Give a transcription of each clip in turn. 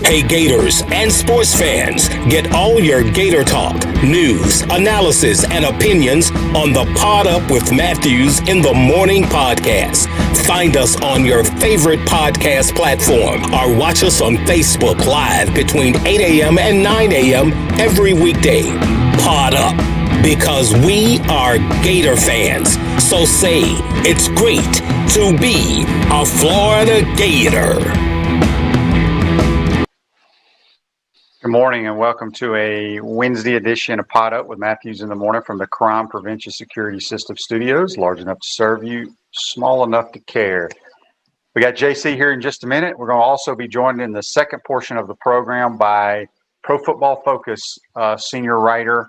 Hey Gators and sports fans, get all your Gator talk, news, analysis, and opinions on the Pod Up with Matthews in the Morning podcast. Find us on your favorite podcast platform or watch us on Facebook Live between 8 a.m. and 9 a.m. every weekday. Pod Up, because we are Gator fans. So say it's great to be a Florida Gator. Good morning and welcome to a Wednesday edition of Pod Up with Matthews in the Morning from the Crime Prevention Security System Studios, large enough to serve you, small enough to care. We got JC here in just a minute. We're going to also be joined in the second portion of the program by Pro Football Focus senior writer,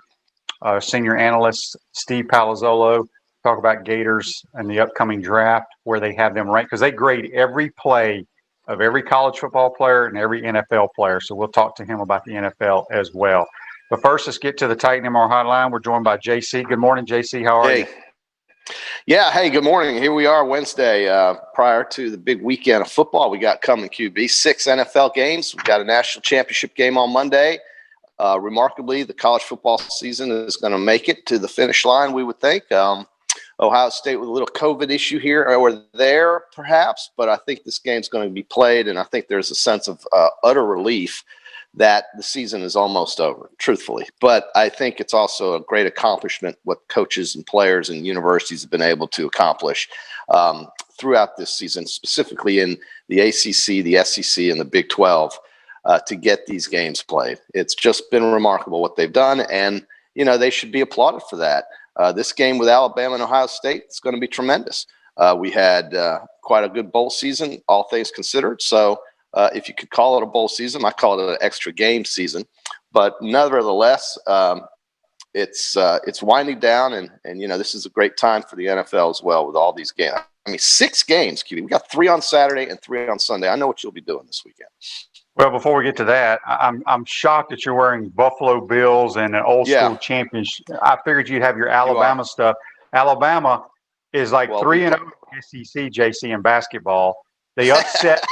senior analyst Steve Palazzolo. Talk about Gators and the upcoming draft, where they have them ranked, because they grade every play of every college football player and every NFL player. So we'll talk to him about the NFL as well. But first, let's get to the Titan MR Hotline. We're joined by JC. Good morning, JC. How are you? Yeah, hey, good morning. Here we are Wednesday, prior to the big weekend of football we got coming, QB. 6 NFL games. We've got a national championship game on Monday. Remarkably, the college football season is going to make it to the finish line, we would think. Ohio State with a little COVID issue here or there, perhaps, but I think this game's going to be played, and I think there's a sense of utter relief that the season is almost over, truthfully. But I think it's also a great accomplishment what coaches and players and universities have been able to accomplish throughout this season, specifically in the ACC, the SEC, and the Big 12, to get these games played. It's just been remarkable what they've done, and, you know, they should be applauded for that. This game with Alabama and Ohio State is going to be tremendous. We had quite a good bowl season, all things considered. So if you could call it a bowl season, I call it an extra game season. But nevertheless, it's winding down, and you know, this is a great time for the NFL as well with all these games. I mean, 6 games, QB. We got 3 on Saturday and 3 on Sunday. I know what you'll be doing this weekend. Well, before we get to that, I'm shocked that you're wearing Buffalo Bills and an old school championship. I figured you'd have your Alabama stuff. Alabama is like 3-0 SEC, JC, in basketball. They upset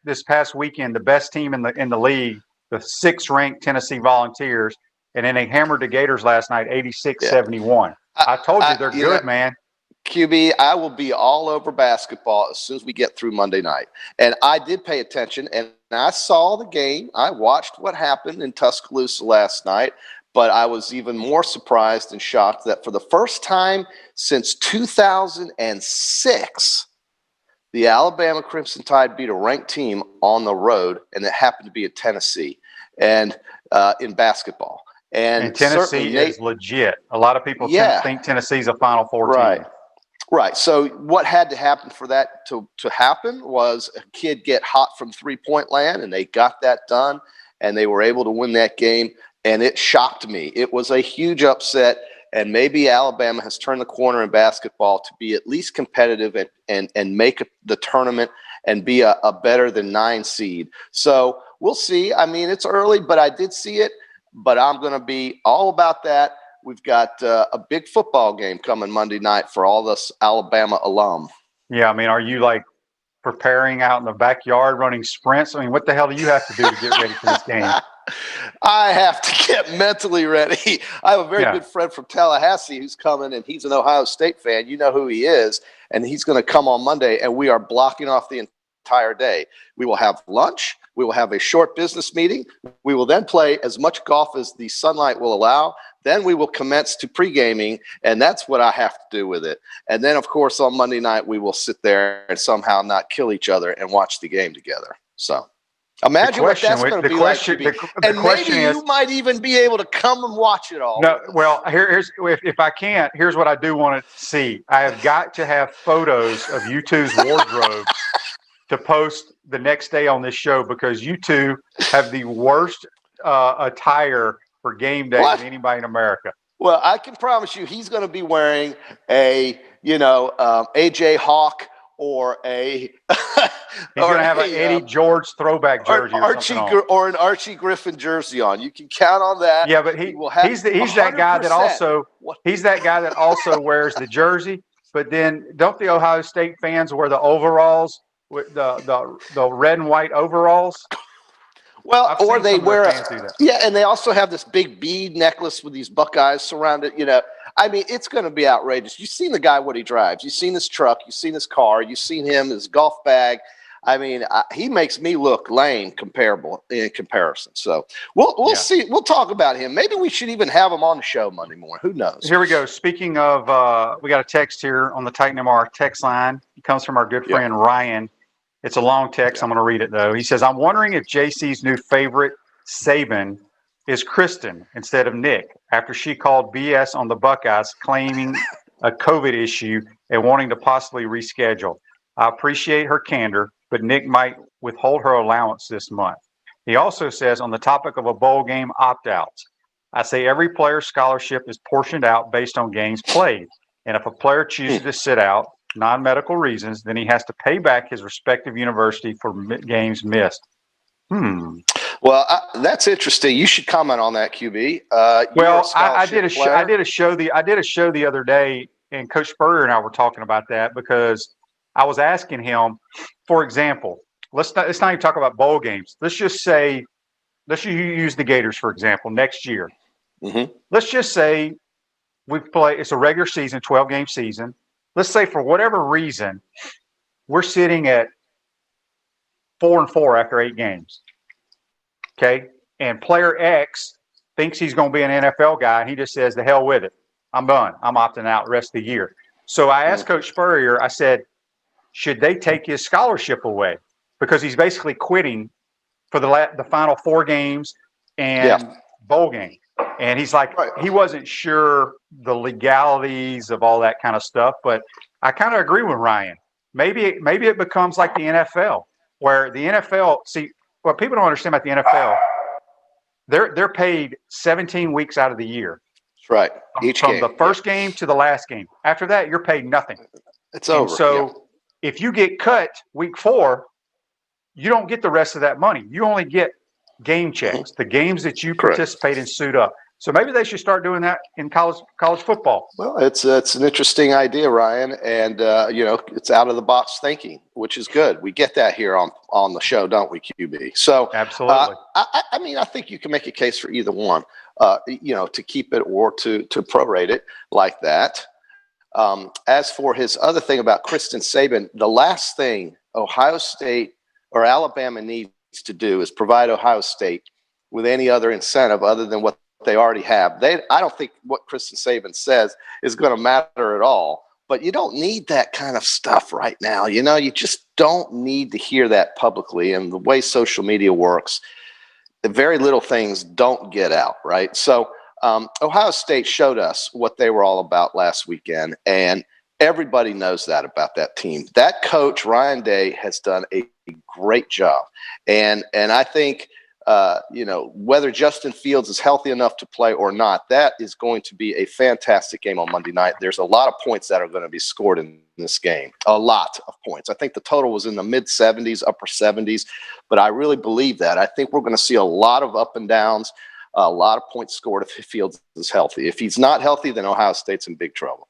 this past weekend the best team in the league, the 6th ranked Tennessee Volunteers, and then they hammered the Gators last night 86-71. I told you they're good, man. QB, I will be all over basketball as soon as we get through Monday night. And I did pay attention, and I saw the game. I watched what happened in Tuscaloosa last night, but I was even more surprised and shocked that for the first time since 2006, the Alabama Crimson Tide beat a ranked team on the road, and it happened to be at Tennessee and in basketball. And Tennessee is legit. A lot of people think Tennessee's a Final Four team. Right. So what had to happen for that to happen was a kid get hot from three-point land, and they got that done, and they were able to win that game, and it shocked me. It was a huge upset, and maybe Alabama has turned the corner in basketball to be at least competitive and make the tournament and be a better than 9 seed. So we'll see. I mean, it's early, but I did see it, but I'm going to be all about that. We've got a big football game coming Monday night for all this Alabama alum. Yeah, I mean, are you like preparing out in the backyard running sprints? I mean, what the hell do you have to do to get ready for this game? I have to get mentally ready. I have a very good friend from Tallahassee who's coming, and he's an Ohio State fan. You know who he is, and he's going to come on Monday, and we are blocking off the entire day. We will have lunch. We will have a short business meeting. We will then play as much golf as the sunlight will allow. Then we will commence to pre-gaming, and that's what I have to do with it. And then, of course, on Monday night, we will sit there and somehow not kill each other and watch the game together. So imagine what that's going to be like. And maybe you might even be able to come and watch it all. No, well, here's if I can't, here's what I do want to see. I have got to have photos of you two's wardrobe to post the next day on this show, because you two have the worst attire for game day than anybody in America. Well, I can promise you he's going to be wearing a, AJ Hawk or a he's going to have an Eddie George throwback jersey or an Archie Griffin jersey on. You can count on that. Yeah, but he's that guy that also wears the jersey. But then don't the Ohio State fans wear the overalls with the red and white overalls? Well, I've or seen they some of their wear fans do that. yeah, and they also have this big bead necklace with these Buckeyes surrounded. I mean, it's going to be outrageous. You've seen the guy, what he drives. You've seen his truck. You've seen his car. You've seen him, his golf bag. I mean, he makes me look lame comparable in comparison. So we'll see. We'll talk about him. Maybe we should even have him on the show Monday morning. Who knows? Here we go. Speaking of, we got a text here on the Titan MR text line. It comes from our good friend Ryan. It's a long text. I'm going to read it, though. He says, I'm wondering if JC's new favorite Saban is Kristen instead of Nick after she called BS on the Buckeyes, claiming a COVID issue and wanting to possibly reschedule. I appreciate her candor, but Nick might withhold her allowance this month. He also says, on the topic of a bowl game opt-outs, I say every player's scholarship is portioned out based on games played. And if a player chooses to sit out, non-medical reasons, then he has to pay back his respective university for games missed. Well, that's interesting. You should comment on that, QB. Well, I did a show the other day, and Coach Spurrier and I were talking about that because I was asking him, for example, let's not even talk about bowl games. Let's just use the Gators, for example, next year. Mm-hmm. Let's just say it's a regular season, 12-game season. Let's say for whatever reason, we're sitting at 4-4 after 8 games. Okay. And player X thinks he's going to be an NFL guy, and he just says, the hell with it. I'm done. I'm opting out the rest of the year. So I asked Coach Spurrier, I said, should they take his scholarship away? Because he's basically quitting for the final 4 games and bowl game. And he's like, he wasn't sure the legalities of all that kind of stuff, but I kind of agree with Ryan. Maybe it becomes like the NFL, where the NFL, see, what people don't understand about the NFL, they're paid 17 weeks out of the year. That's right. From the first game to the last game. After that, you're paid nothing. It's over. So if you get cut week 4, you don't get the rest of that money. You only get game checks, the games that you participate in suit up. So maybe they should start doing that in college football. Well, it's an interesting idea, Ryan, and it's out of the box thinking, which is good. We get that here on the show, don't we, QB? So absolutely. I mean, I think you can make a case for either one, to keep it or to prorate it like that. As for his other thing about Kristen Saban, the last thing Ohio State or Alabama needs to do is provide Ohio State with any other incentive other than what they already have. I don't think what Kristen Saban says is going to matter at all, but you don't need that kind of stuff right now. You just don't need to hear that publicly. And the way social media works, the very little things don't get out, right? So Ohio State showed us what they were all about last weekend, and everybody knows that about that team. That coach, Ryan Day, has done a great job. And I think, whether Justin Fields is healthy enough to play or not, that is going to be a fantastic game on Monday night. There's a lot of points that are going to be scored in this game, a lot of points. I think the total was in the mid-70s, upper 70s, but I really believe that. I think we're going to see a lot of up and downs, a lot of points scored if Fields is healthy. If he's not healthy, then Ohio State's in big trouble.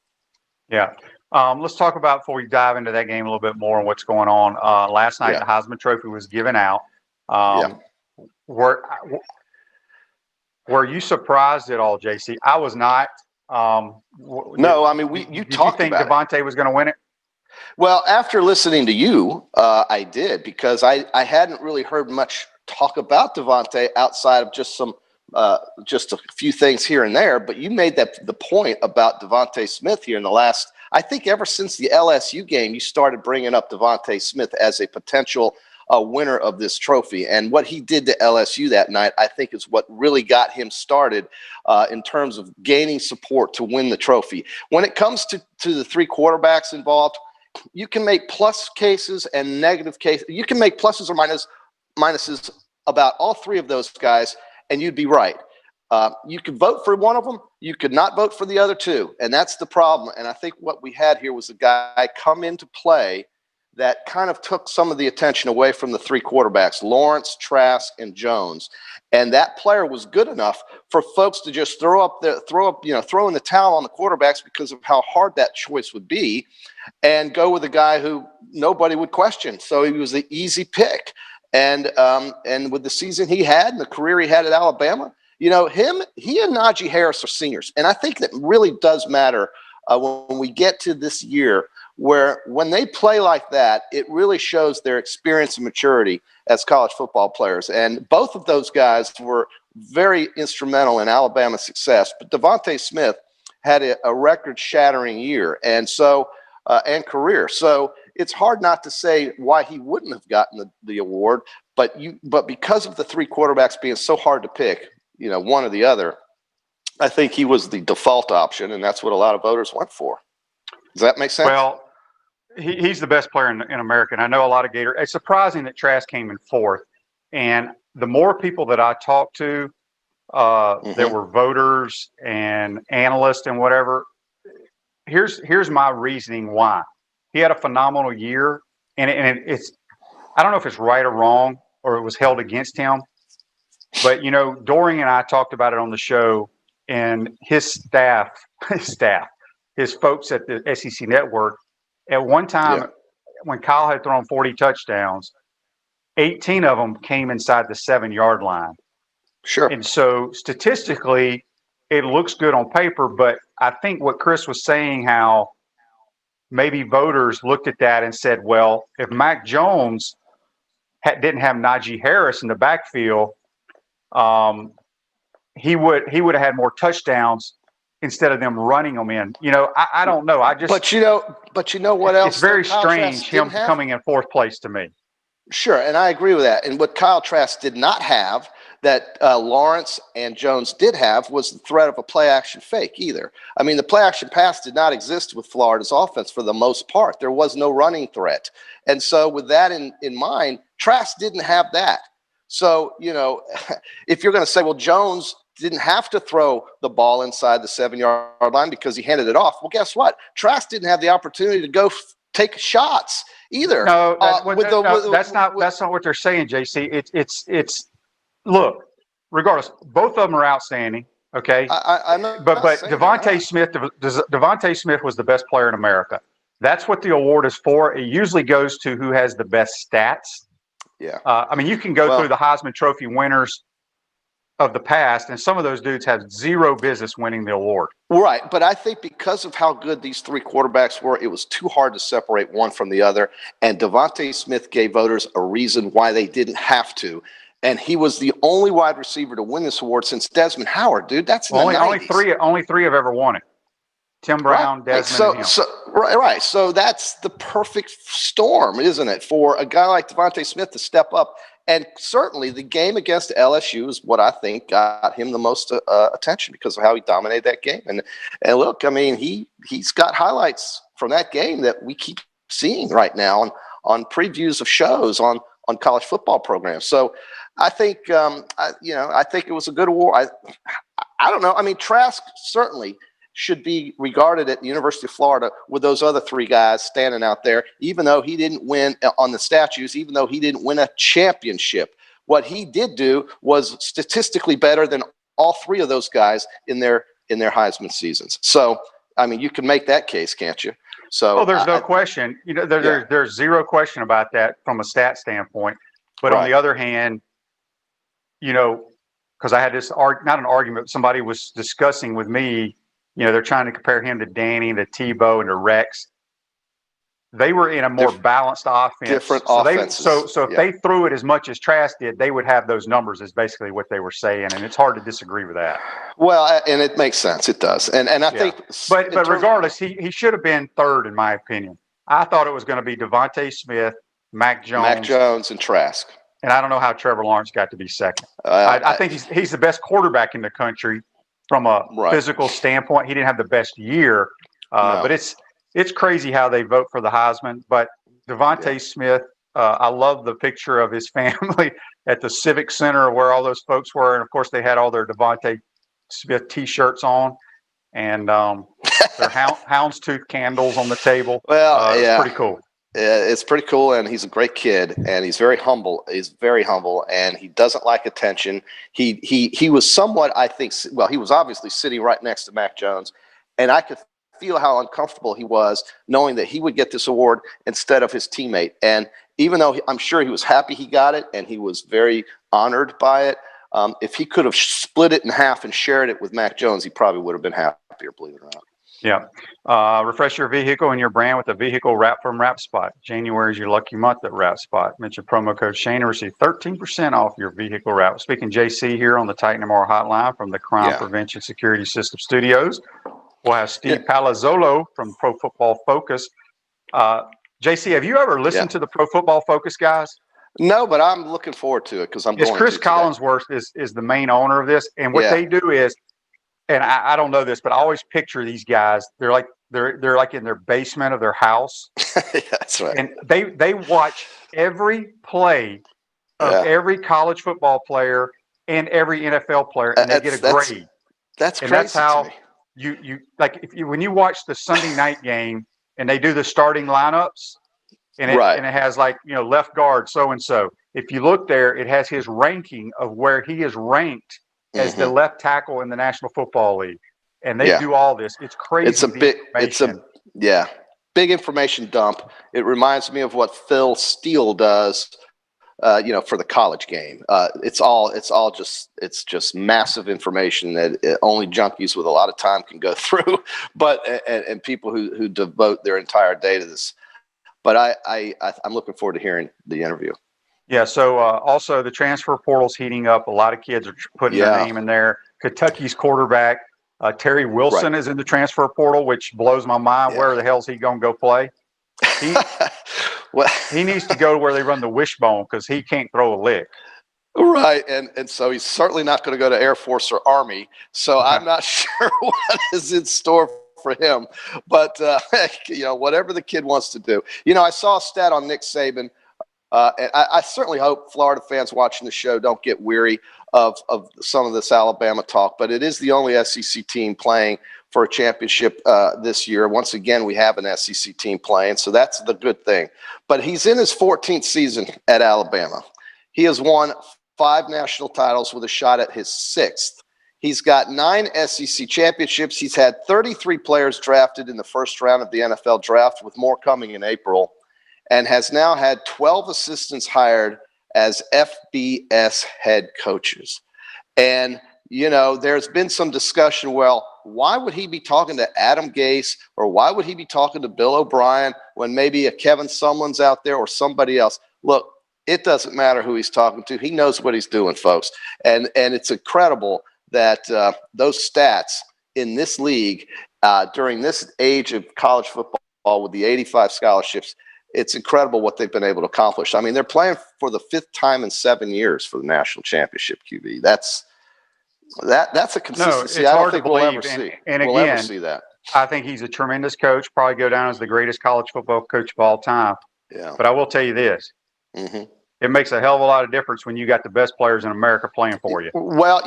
Yeah. Let's talk about, before we dive into that game a little bit more and what's going on. Last night, the Heisman Trophy was given out. Were you surprised at all, JC? I was not. No, I mean, you talked about it. Did you think Devontae was going to win it? Well, after listening to you, I did, because I hadn't really heard much talk about Devontae outside of just a few things here and there. But you made the point about Devontae Smith here in the last, I think ever since the LSU game, you started bringing up Devontae Smith as a potential winner of this trophy. And what he did to LSU that night, I think, is what really got him started in terms of gaining support to win the trophy. When it comes to the 3 quarterbacks involved, you can make plus cases and negative cases. You can make pluses or minuses about all 3 of those guys, and you'd be right. You could vote for one of them. You could not vote for the other 2. And that's the problem. And I think what we had here was a guy come into play that kind of took some of the attention away from the 3 quarterbacks, Lawrence, Trask, and Jones. And that player was good enough for folks to just throw in the towel on the quarterbacks because of how hard that choice would be, and go with a guy who nobody would question. So he was the easy pick. And with the season he had and the career he had at Alabama, he and Najee Harris are seniors. And I think that really does matter when we get to this year, where when they play like that, it really shows their experience and maturity as college football players. And both of those guys were very instrumental in Alabama's success. But DeVonta Smith had a record-shattering year and career. So it's hard not to say why he wouldn't have gotten the award. But because of the three quarterbacks being so hard to pick, one or the other, I think he was the default option, and that's what a lot of voters went for. Does that make sense? Well, he's the best player in America, and I know a lot of Gator. It's surprising that Trask came in fourth. And the more people that I talked to, there were voters and analysts and whatever. Here's my reasoning why. He had a phenomenal year, and it's I don't know if it's right or wrong or it was held against him, but Dorian and I talked about it on the show, and his folks at the SEC Network, at one time when Kyle had thrown 40 touchdowns, 18 of them came inside the 7-yard line. Sure. And so statistically, it looks good on paper, but I think what Chris was saying, how maybe voters looked at that and said, well, if Mac Jones didn't have Najee Harris in the backfield, he would have had more touchdowns instead of them running them in. I don't know. But you know what else? It's very strange him coming in fourth place to me. Sure, and I agree with that. And what Kyle Trask did not have that Lawrence and Jones did have was the threat of a play-action fake either. I mean, the play-action pass did not exist with Florida's offense for the most part. There was no running threat. And so with that in mind, Trask didn't have that. So, if you're going to say, well, Jones didn't have to throw the ball inside the 7-yard line because he handed it off. Well, guess what? Trask didn't have the opportunity to go take shots either. No, that's not what they're saying, JC. It's look, regardless, both of them are outstanding. Okay, but DeVonta Smith was the best player in America. That's what the award is for. It usually goes to who has the best stats. Yeah. You can go through the Heisman Trophy winners of the past, and some of those dudes have zero business winning the award. Right, but I think because of how good these three quarterbacks were, it was too hard to separate one from the other, and DeVonta Smith gave voters a reason why they didn't have to, and he was the only wide receiver to win this award since Desmond Howard, dude. That's only three have ever won it. Tim Brown, Desmond, and him. Right. So that's the perfect storm, isn't it, for a guy like DeVonta Smith to step up. And certainly the game against LSU is what I think got him the most attention because of how he dominated that game. And look, I mean, he's got highlights from that game that we keep seeing right now on previews of shows on college football programs. So I think I think it was a good award. I don't know. I mean, Trask certainly should be regarded at the University of Florida with those other three guys standing out there, even though he didn't win on the statues, even though he didn't win a championship. What he did do was statistically better than all three of those guys in their Heisman seasons. So, I mean, you can make that case, can't you? So, there's no question. There's zero question about that from a stat standpoint. But on the other hand, because I had this not an argument, somebody was discussing with me. They're trying to compare him to Danny, to Tebow, and to Rex. They were in a more balanced offense. Different offenses. So if they threw it as much as Trask did, they would have those numbers is basically what they were saying. And it's hard to disagree with that. Well, and it makes sense. It does. And I think. But regardless, he should have been third, in my opinion. I thought it was going to be DeVonta Smith, Mac Jones, and Trask. And I don't know how Trevor Lawrence got to be second. I think he's the best quarterback in the country. From a physical standpoint, he didn't have the best year, but it's crazy how they vote for the Heisman. But DeVonta Smith, I love the picture of his family at the Civic Center where all those folks were, and of course they had all their DeVonta Smith T-shirts on, and their houndstooth candles on the table. Well, it's pretty cool. It's pretty cool, and he's a great kid, and he's very humble. He's very humble, and he doesn't like attention. He was somewhat, I think. Well, he was obviously sitting right next to Mac Jones, and I could feel how uncomfortable he was knowing that he would get this award instead of his teammate. And even though I'm sure he was happy he got it and he was very honored by it, if he could have split it in half and shared it with Mac Jones, he probably would have been happier, believe it or not. Yeah. Refresh your vehicle and your brand with a vehicle wrap from Wrap Spot. January is your lucky month at Wrap Spot. Mention promo code Shane to receive 13% off your vehicle wrap. Speaking JC here on the Titan MR hotline from the Crime Prevention Security System Studios. We'll have Steve Palazzolo from Pro Football Focus. JC, have you ever listened to the Pro Football Focus guys? No, but I'm looking forward to it because I'm going Chris to Collinsworth is the main owner of this. And what they do is, and I don't know this, but I always picture these guys. They're like in their basement of their house. That's right. And they watch every play of every college football player and every NFL player, and they get a grade. That's crazy. And that's how to me. you like when you watch the Sunday night game and they do the starting lineups, and it has like left guard so and so. If you look there, it has his ranking of where he is ranked as the left tackle in the National Football League. And they do all this. It's crazy. Big information dump. It reminds me of what Phil Steele does, for the college game. It's just massive information that only junkies with a lot of time can go through, but and people who devote their entire day to this. But I'm looking forward to hearing the interview. Yeah, so also the transfer portal's heating up. A lot of kids are putting their name in there. Kentucky's quarterback, Terry Wilson, is in the transfer portal, which blows my mind. Where the hell's he going to go play? He needs to go to where they run the wishbone because he can't throw a lick. Right, and so he's certainly not going to go to Air Force or Army. So I'm not sure what is in store for him. But, whatever the kid wants to do. I saw a stat on Nick Saban. And I certainly hope Florida fans watching the show don't get weary of some of this Alabama talk, but it is the only SEC team playing for a championship this year. Once again, we have an SEC team playing, so that's the good thing. But he's in his 14th season at Alabama. He has won 5 national titles with a shot at his 6th. He's got 9 SEC championships. He's had 33 players drafted in the first round of the NFL draft, with more coming in April, and has now had 12 assistants hired as FBS head coaches. And, there's been some discussion, well, why would he be talking to Adam Gase, or why would he be talking to Bill O'Brien when maybe a Kevin Sumlin's out there or somebody else? Look, it doesn't matter who he's talking to. He knows what he's doing, folks. And it's incredible that those stats in this league during this age of college football with the 85 scholarships, it's incredible what they've been able to accomplish. I mean, they're playing for the 5th time in 7 years for the national championship, QB. That's a consistency I don't think we'll ever see. And we'll again, ever see that. I think he's a tremendous coach, probably go down as the greatest college football coach of all time. Yeah. But I will tell you this. It makes a hell of a lot of difference when you got the best players in America playing for you. Well,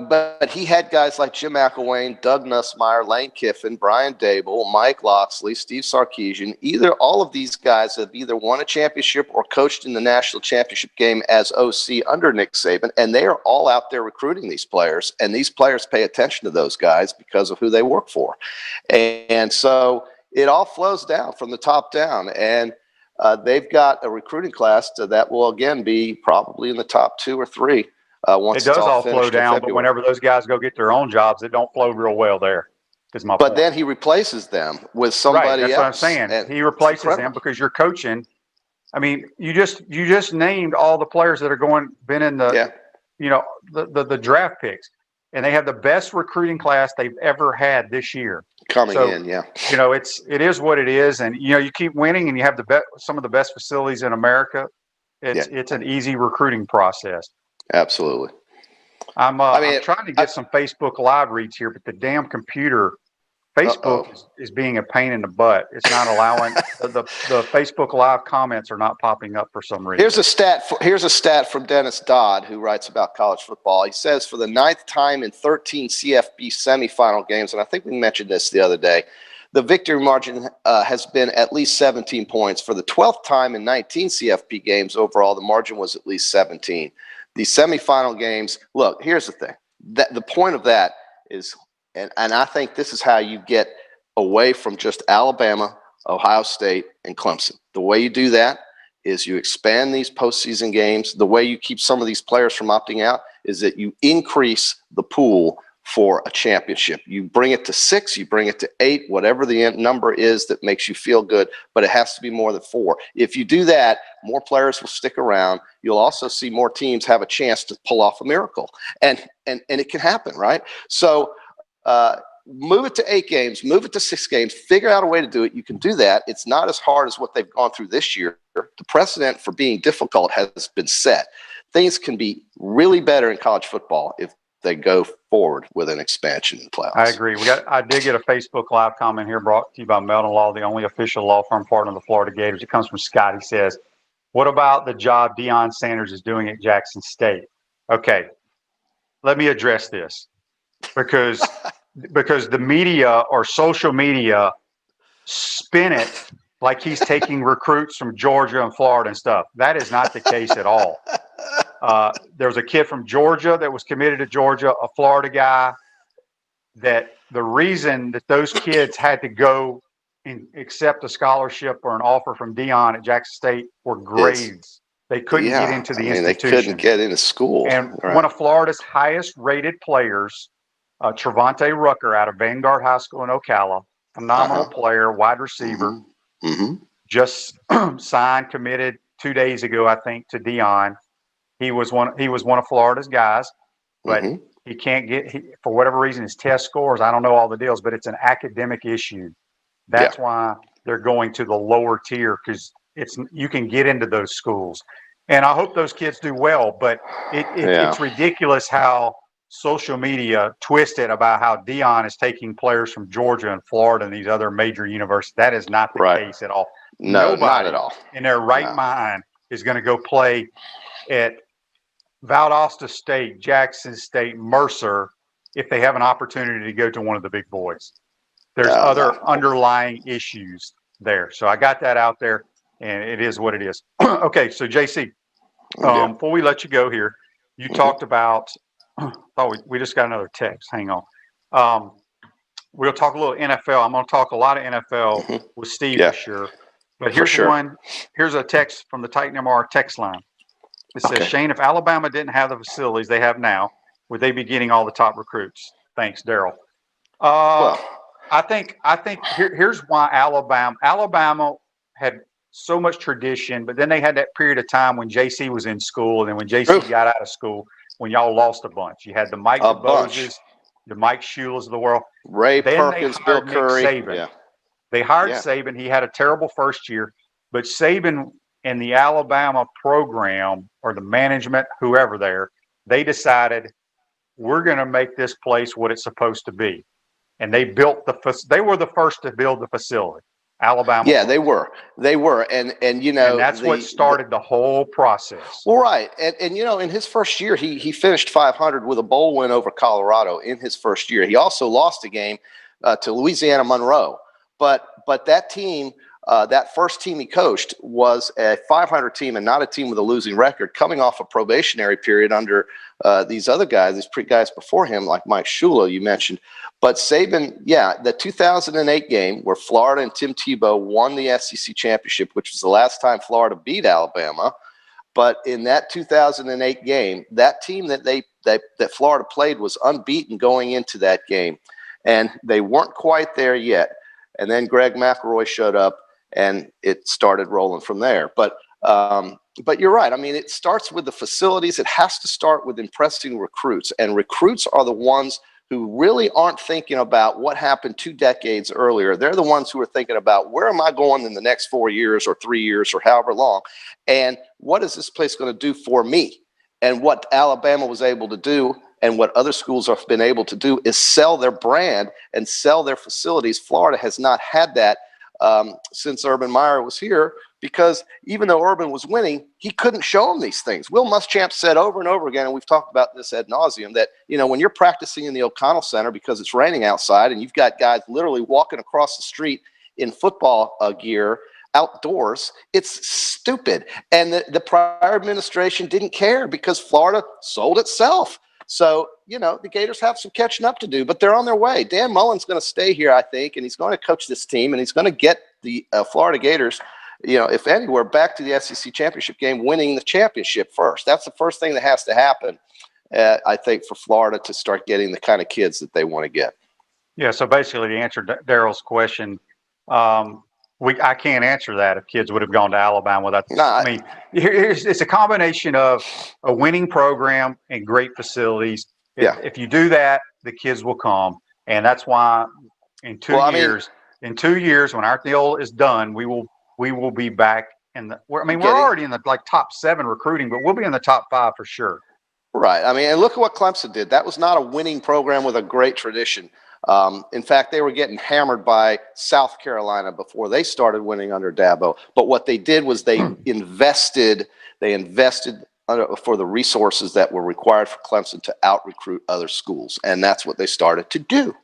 but he had guys like Jim McElwain, Doug Nussmeier, Lane Kiffin, Brian Dable, Mike Loxley, Steve Sarkisian. All of these guys have either won a championship or coached in the national championship game as OC under Nick Saban, and they are all out there recruiting these players, and these players pay attention to those guys because of who they work for. And so it all flows down from the top down, and they've got a recruiting class that will, again, be probably in the top 2 or 3 once it does it's all flow down, but whenever those guys go get their own jobs, it don't flow real well there. But then he replaces them with somebody else. That's what I'm saying. And he replaces them because you're coaching. I mean, you just named all the players that are been in the the draft picks, and they have the best recruiting class they've ever had this year. It is what it is, and you keep winning, and you have some of the best facilities in America. It's an easy recruiting process. Absolutely. I'm trying to get some Facebook Live reads here, but the damn computer, Facebook is being a pain in the butt. It's not allowing the Facebook Live comments are not popping up for some reason. Here's a stat from Dennis Dodd, who writes about college football. He says for the 9th time in 13 CFB semifinal games, and I think we mentioned this the other day, the victory margin has been at least 17 points. For the 12th time in 19 CFP games overall, the margin was at least 17. The semifinal games, look, here's the thing. The point of that is, and I think this is how you get away from just Alabama, Ohio State, and Clemson. The way you do that is you expand these postseason games. The way you keep some of these players from opting out is that you increase the pool for a championship. You bring it to 6, you bring it to 8, whatever the number is that makes you feel good, but it has to be more than 4. If you do that, more players will stick around. You'll also see more teams have a chance to pull off a miracle. And it can happen, right? So move it to 8 games, move it to 6 games, figure out a way to do it. You can do that. It's not as hard as what they've gone through this year. The precedent for being difficult has been set. Things can be really better in college football if they go forward with an expansion in playoffs. I agree. I did get a Facebook Live comment here brought to you by Melton Law, the only official law firm partner of the Florida Gators. It comes from Scott. He says, what about the job Deion Sanders is doing at Jackson State? Okay, let me address this because the media or social media spin it like he's taking recruits from Georgia and Florida and stuff. That is not the case at all. There's a kid from Georgia that was committed to Georgia, a Florida guy, that the reason that those kids had to go and accept a scholarship or an offer from Deion at Jackson State were grades. They couldn't get into the institution. They couldn't get into school. And one of Florida's highest rated players, Trevante Rucker out of Vanguard High School in Ocala, phenomenal player, wide receiver, just signed, committed 2 days ago, I think, to Deion. He was one of Florida's guys, but he can't get for whatever reason his test scores. I don't know all the deals, but it's an academic issue. That's why they're going to the lower tier because you can get into those schools, and I hope those kids do well. But it's ridiculous how social media twisted about how Deion is taking players from Georgia and Florida and these other major universities. That is not the case at all. No, nobody not at all. In their right mind is going to go play at Valdosta State, Jackson State, Mercer, if they have an opportunity to go to one of the big boys. There's other underlying issues there. So I got that out there, and it is what it is. Okay, so JC, before we let you go here, you talked about we just got another text. Hang on. We'll talk a little NFL. I'm going to talk a lot of NFL with Steve for sure. But here's one. Here's a text from the Titan MR text line. It says, Shane, if Alabama didn't have the facilities they have now, would they be getting all the top recruits? Thanks, Daryl. I think here's why Alabama had so much tradition, but then they had that period of time when JC was in school, and then when JC got out of school, when y'all lost a bunch. You had the Mike DeBoses, the Mike Shulas of the world. Ray Perkins, Bill Curry. They hired Saban. He had a terrible first year, but Saban and the Alabama program or the management, whoever there, they decided we're going to make this place what it's supposed to be. And they built they were the first to build the facility. Alabama. Yeah, they were. And you know, and that's what started the whole process. Well, right. And you know, in his first year, he finished 500 with a bowl win over Colorado in his first year. He also lost a game to Louisiana Monroe. But that team, that first team he coached was a 500 team and not a team with a losing record, coming off a probationary period under these other guys, these guys before him, like Mike Shula, you mentioned. But Saban, the 2008 game where Florida and Tim Tebow won the SEC championship, which was the last time Florida beat Alabama. But in that 2008 game, that team that Florida played was unbeaten going into that game, and they weren't quite there yet. And then Greg McElroy showed up, and it started rolling from there. But you're right. I mean, it starts with the facilities. It has to start with impressing recruits, and recruits are the ones who really aren't thinking about what happened 2 decades earlier. They're the ones who are thinking about where am I going in the next 4 years or 3 years or however long, and what is this place going to do for me? And what Alabama was able to do and what other schools have been able to do is sell their brand and sell their facilities. Florida has not had that since Urban Meyer was here, because even though Urban was winning, he couldn't show them these things. Will Muschamp said over and over again, and we've talked about this ad nauseum, that, you know, when you're practicing in the O'Connell Center because it's raining outside and you've got guys literally walking across the street in football gear outdoors, it's stupid. And the prior administration didn't care because Florida sold itself. So, the Gators have some catching up to do, but they're on their way. Dan Mullen's going to stay here, I think, and he's going to coach this team, and he's going to get the Florida Gators, if anywhere, back to the SEC championship game, winning the championship first. That's the first thing that has to happen, I think, for Florida to start getting the kind of kids that they want to get. Yeah, so basically to answer Daryl's question, I can't answer that if kids would have gone to Alabama without. It's a combination of a winning program and great facilities. If you do that, the kids will come, and that's why in 2 years, when our deal is done, we will be back in the. We're already in the top 7 recruiting, but we'll be in the top 5 for sure. Right. And look at what Clemson did. That was not a winning program with a great tradition. In fact, they were getting hammered by South Carolina before they started winning under Dabo. But what they did was they invested for the resources that were required for Clemson to out-recruit other schools. And that's what they started to do.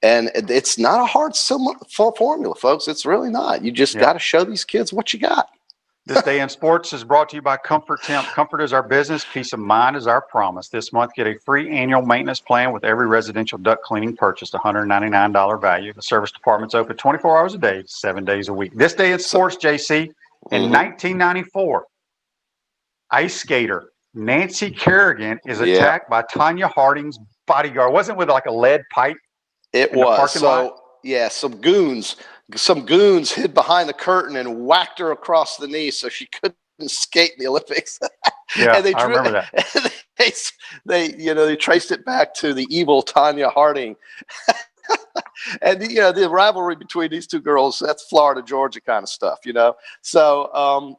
And it's not a hard formula, folks. It's really not. You just got to show these kids what you got. This Day in Sports is brought to you by Comfort Temp. Comfort is our business. Peace of mind is our promise. This month, get a free annual maintenance plan with every residential duct cleaning purchased, $199 value. The service department's open 24 hours a day, 7 days a week. This Day in Sports, JC, in 1994, ice skater Nancy Kerrigan is attacked by Tanya Harding's bodyguard. Wasn't it with like a lead pipe? It was. Some goons hid behind the curtain and whacked her across the knee so she couldn't skate in the Olympics. Yeah, I remember that. They traced it back to the evil Tanya Harding. And the rivalry between these two girls, that's Florida, Georgia kind of stuff, So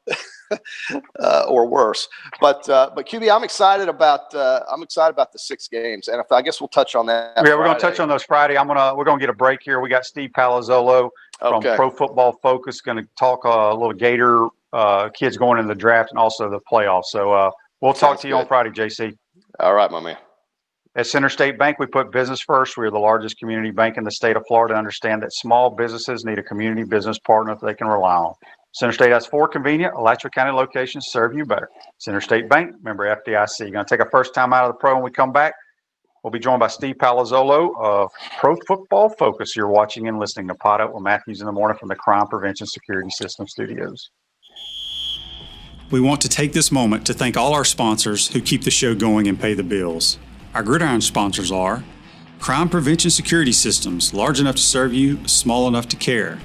or worse. But QB, I'm excited about the 6 games. And I guess we'll touch on that. Yeah, we're gonna touch on those Friday. We're gonna get a break here. We got Steve Palazzolo from Pro Football Focus going to talk a little Gator kids going into the draft and also the playoffs. So we'll talk to you on Friday, JC. All right, my man. At Center State Bank, we put business first. We are the largest community bank in the state of Florida. Understand that small businesses need a community business partner that they can rely on. Center State has 4 convenient Alachua County locations to serve you better. Center State Bank, member FDIC. Going to take our first time out of the pro when we come back. We'll be joined by Steve Palazzolo of Pro Football Focus. You're watching and listening to Pot Up with Matthews in the Morning from the Crime Prevention Security System Studios. We want to take this moment to thank all our sponsors who keep the show going and pay the bills. Our gridiron sponsors are Crime Prevention Security Systems, large enough to serve you, small enough to care.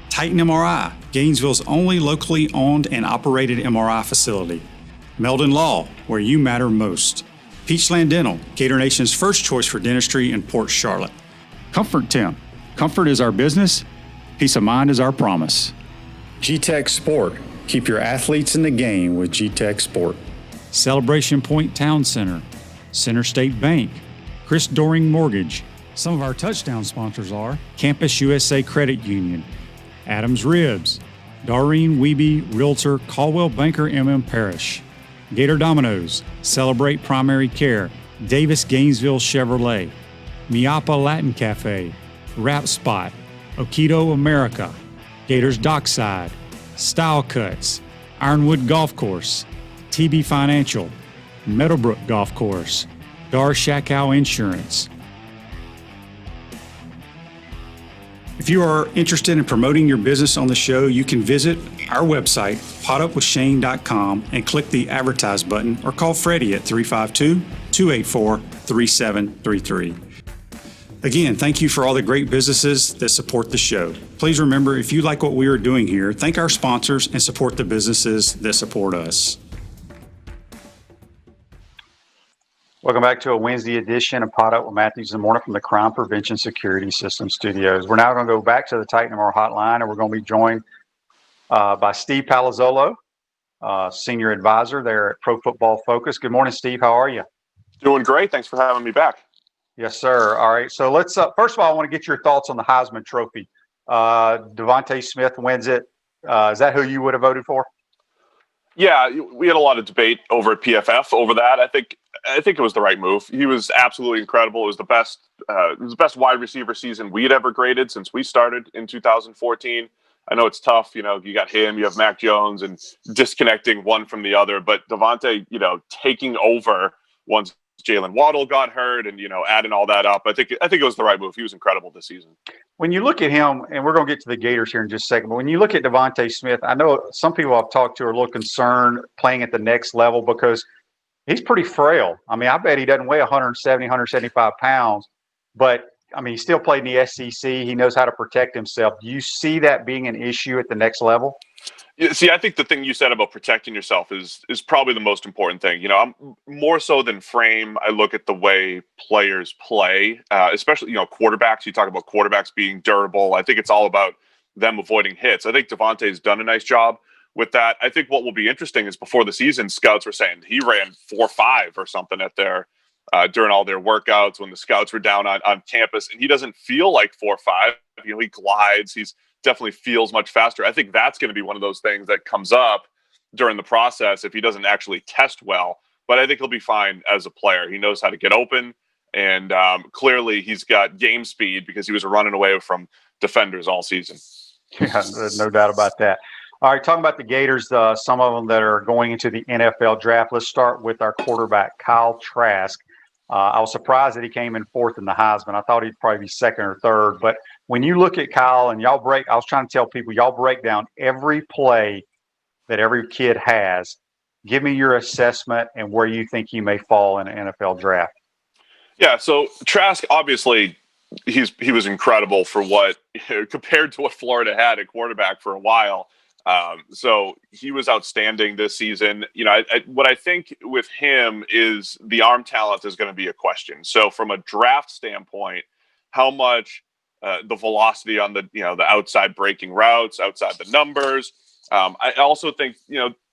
Titan MRI, Gainesville's only locally owned and operated MRI facility. Meldon Law, where you matter most. Peachland Dental, Gator Nation's first choice for dentistry in Port Charlotte. Comfort Temp, comfort is our business, peace of mind is our promise. G-Tech Sport, keep your athletes in the game with G-Tech Sport. Celebration Point Town Center, Center State Bank, Chris Doring Mortgage. Some of our touchdown sponsors are Campus USA Credit Union, Adams Ribs, Doreen Wiebe Realtor, Caldwell Banker MM Parish, Gator Dominoes, Celebrate Primary Care, Davis Gainesville Chevrolet, Miapa Latin Cafe, Rap Spot, Okido America, Gators Dockside, Style Cuts, Ironwood Golf Course, TB Financial, Meadowbrook Golf Course, Dar Shakow Insurance. If you are interested in promoting your business on the show, you can visit our website, potupwithshane.com, and click the advertise button or call Freddie at 352-284-3733. Again, thank you for all the great businesses that support the show. Please remember, if you like what we are doing here, thank our sponsors and support the businesses that support us. Welcome back to a Wednesday edition of Pot Up with Matthews in the Morning from the Crime Prevention Security System Studios. We're now going to go back to the Titan MR hotline, and we're going to be joined by Steve Palazzolo, Senior Advisor there at Pro Football Focus. Good morning, Steve. How are you? Doing great. Thanks for having me back. Yes, sir. All right. So let's first of all, I want to get your thoughts on the Heisman Trophy. Devontae Smith wins it. Is that who you would have voted for? Yeah, we had a lot of debate over at PFF over that. I think it was the right move. He was absolutely incredible. It was the best wide receiver season we had ever graded since we started in 2014. I know it's tough. You got him, you have Mac Jones, and disconnecting one from the other. But Devontae, taking over once Jalen Waddle got hurt, and adding all that up, I think it was the right move. He was incredible this season. When you look at him, and we're going to get to the Gators here in just a second, but when you look at Devontae Smith, I know some people I've talked to are a little concerned playing at the next level because he's pretty frail. I mean, I bet he doesn't weigh 170, 175 pounds, but I mean, he still played in the SEC. He knows how to protect himself. Do you see that being an issue at the next level? Yeah, see, I think the thing you said about protecting yourself is probably the most important thing. I'm more so than frame. I look at the way players play, especially quarterbacks. You talk about quarterbacks being durable. I think it's all about them avoiding hits. I think Devontae's done a nice job with that. I think what will be interesting is before the season, scouts were saying he ran 4.5 or something at their during all their workouts when the scouts were down on campus, and he doesn't feel like 4.5. He glides. He's definitely feels much faster. I think that's going to be one of those things that comes up during the process if he doesn't actually test well. But I think he'll be fine as a player. He knows how to get open, and clearly he's got game speed because he was running away from defenders all season. Yeah, no doubt about that. All right, talking about the Gators, some of them that are going into the NFL draft. Let's start with our quarterback, Kyle Trask. I was surprised that he came in fourth in the Heisman. I thought he'd probably be second or third. But when you look at Kyle and I was trying to tell people, y'all break down every play that every kid has. Give me your assessment and where you think he may fall in an NFL draft. Yeah, so Trask, obviously, he was incredible for what compared to what Florida had at quarterback for a while. So he was outstanding this season. What I think with him is the arm talent is going to be a question. So from a draft standpoint, how much the velocity on the outside breaking routes, outside the numbers. I also think